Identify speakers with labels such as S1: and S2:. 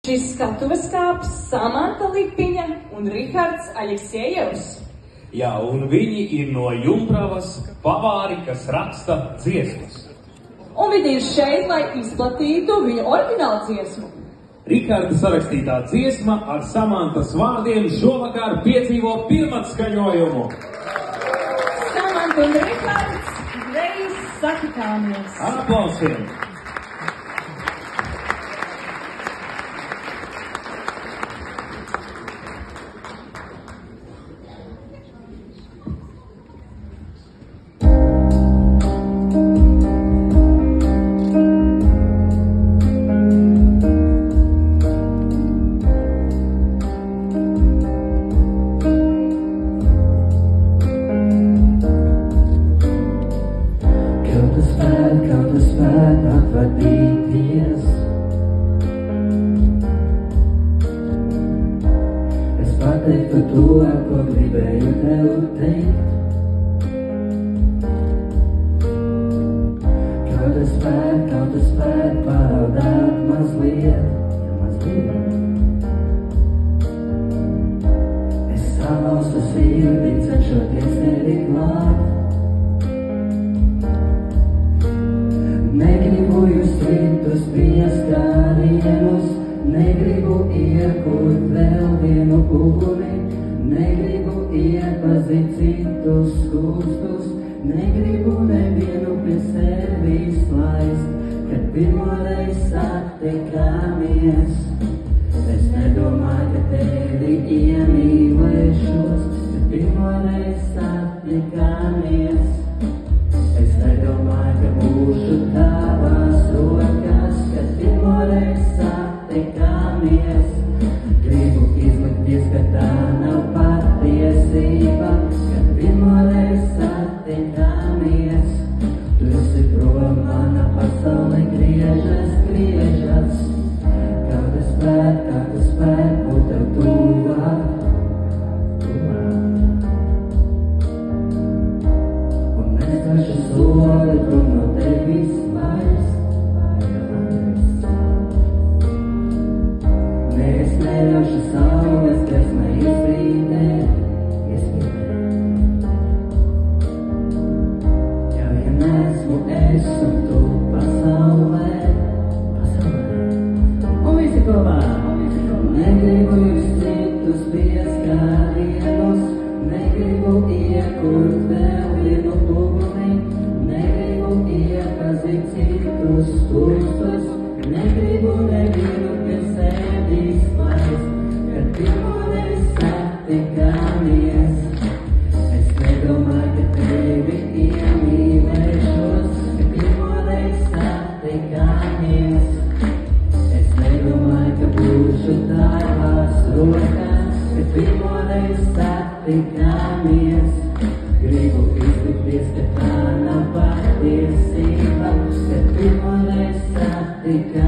S1: Šis skatuves kāps Samanta Lipiņa un Rihards Aleksejevs.
S2: Jā, un viņi ir no Jumpravas pavāri, kas raksta dziesmas.
S1: Un viņi ir šeit, lai izplatītu viņu oriģinālu dziesmu.
S2: Riharda sarakstītā dziesma ar Samantas vārdiem šovakar piedzīvo pirmatskaņojumu.
S1: Samanta un Rihards reiz satikāmies.
S2: Ar aplausiem!
S3: Pateiktu to, ko gribēju tev teikt. Kaut es spētu pārādāt mazliet. Es salaustu sirdi, cenšoties tevi glābt. Negribu jūs sliktus pieskārienus, negribu iekurt vēl vienu uguni, negribu iepazīt citus skustus, negribu nevienu pie sevis laist, kad pirmoreiz satikāmies. Es nedomāju, ka tevi iemīlēšos, kad pirmoreiz satikāmies. Es nedomāju, ka būšu tavās rokās, kad pirmoreiz satikāmies. Gribu izlikties, ka tā nav patiesība, kad pirmoreiz satikāmies. Tu esi prom, mana pasaule griežas. Kaut es spētu būt tev tuvāk. Un es taču soli prom no tevis vairs. Es neļaušu saules gaismai izspīdēt. Ja vien esmu es un tu pasaulē. Un visi kopā. Negribu jūs citus pieskārienus, negribu iekurt vēl vienu uguni, negribu iepazīt citus skustus, negribu nevienu pie sevis laist, kad pirmoreiz satikāmies. Es nedomāju, ka tevi iemīlēšos, kad pirmoreiz satikāmies. Es nedomāju, ka būšu tavās rokās, kad pirmoreiz satikāmies. Gribu izlikties, ka tā nav patiesība, kad pirmoreiz satikāmies.